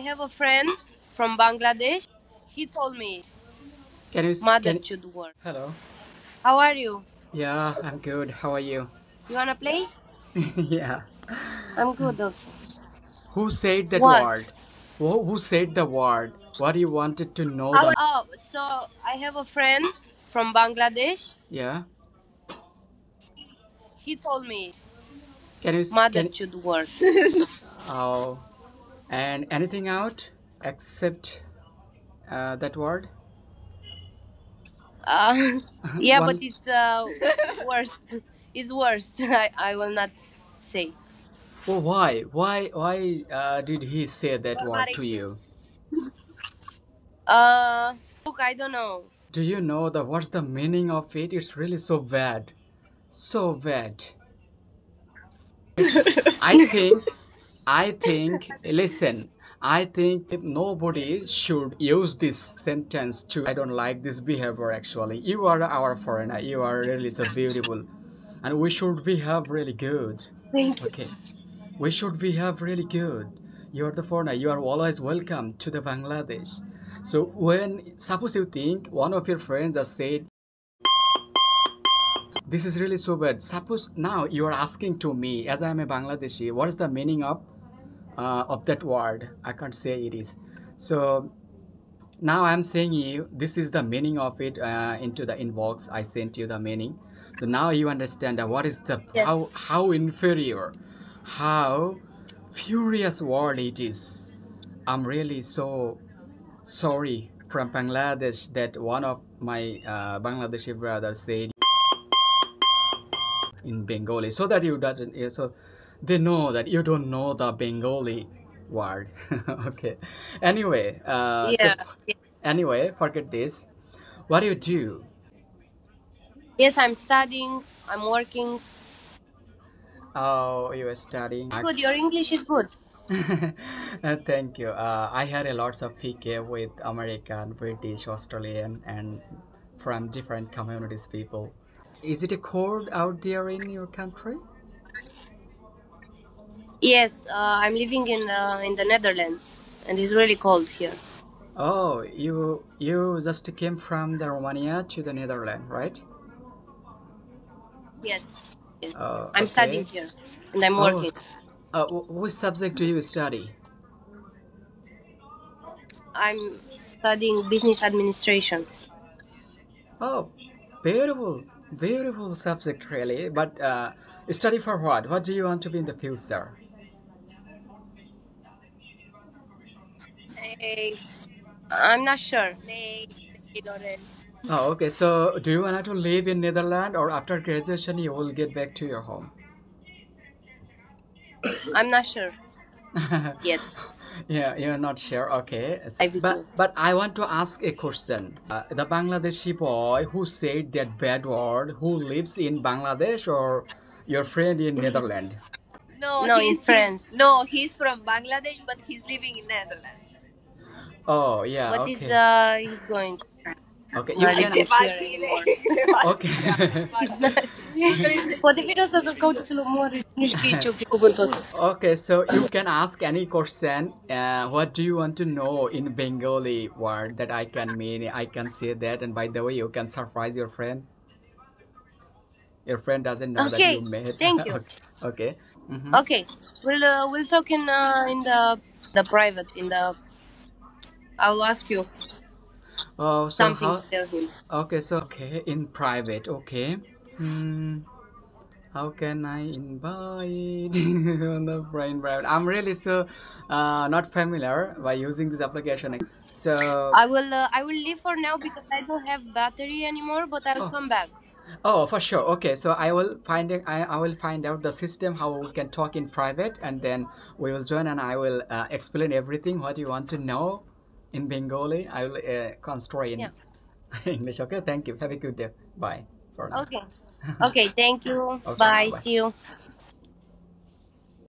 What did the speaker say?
I have a friend from Bangladesh. He told me Can you mother can should work. hello? How are you? Yeah, I'm good. How are you? You wanna play? Yeah. I'm good also. Who said that What? word? Who said the word? What you wanted to know the Oh, so I have a friend from Bangladesh. yeah? He told me Can you mother can should work. oh and anything out except that word? Uh, yeah, but One. it's worst. It's worst. I will not say. Oh, why did he say that word to you? Look, I don't know. Do you know the what's the meaning of it? It's really so bad. So bad. I think listen, I think nobody should use this sentence to I don't like this behavior actually. You are our foreigner, you are really so beautiful, and we should behave really good. Thank you. Okay, we should behave really good. You are the foreigner, you are always welcome to the Bangladesh. So when suppose you think one of your friends just said this is really so bad. Suppose now you are asking to me as I am a Bangladeshi, what is the meaning of that word? I can't say it is. So now I'm saying you this is the meaning of it into the inbox. I sent you the meaning. So now you understand that what is the Yes. how inferior, how furious word it is. I'm really so sorry from Bangladesh that one of my Bangladeshi brothers said in Bengali so that you doesn't so they know that you don't know the Bengali word. Okay. Anyway, Yeah. anyway, forget this. What do you do? Yes, I'm studying. I'm working. Oh, you are studying Good. arts. Your English is good. Thank you. I had a lots of PK with American, British, Australian, and from different communities people. Is it a cold out there in your country? Yes, I'm living in the Netherlands, and it's really cold here. Oh, you just came from the Romania to the Netherlands, right? Yes. Yes. Oh, I'm studying okay. here, and I'm Oh, working. which subject do you study? I'm studying business administration. Oh, beautiful, beautiful subject really. But study for what? What do you want to be in the future? Hey, I'm not sure. Oh, okay. So, do you want to live in Netherlands, or after graduation you will get back to your home? I'm not sure yet. Yeah, you're not sure. Okay. I But will. I want to ask a question. The Bangladeshi boy who said that bad word, who lives in Bangladesh, or your friend in Netherlands? No, in France. He's from Bangladesh, but he's living in Netherlands. Oh, yeah. But Okay. he's going to Okay. You can. living here anymore. Okay. He's not. Poate fi rost să-l caute să-l omoare. Nu știe ce-o fi cuvântul ăsta. Okay, so you can ask any question. What do you want to know in Bengali word that I can mean? I can say that, and by the way, you can surprise your friend. Your friend doesn't know that you Okay, made. thank you. Okay. Mm-hmm. Okay, we'll talk in the private in the. I'll ask you Oh, so something how? to tell him. Okay, so okay, in private. Okay. Hmm. How can I invite on the brain private? I'm really so not familiar by using this application. So, I will leave for now because I don't have battery anymore. But I'll oh, come back. oh, for sure. Okay, so I will find out the system how we can talk in private, and then we will join, and I will explain everything what you want to know in Bengali. I will concentrate in Yeah. English. Okay, thank you. Have a good day. Bye for now. Okay. Okay. Thank you. Okay, Bye. bye. See you.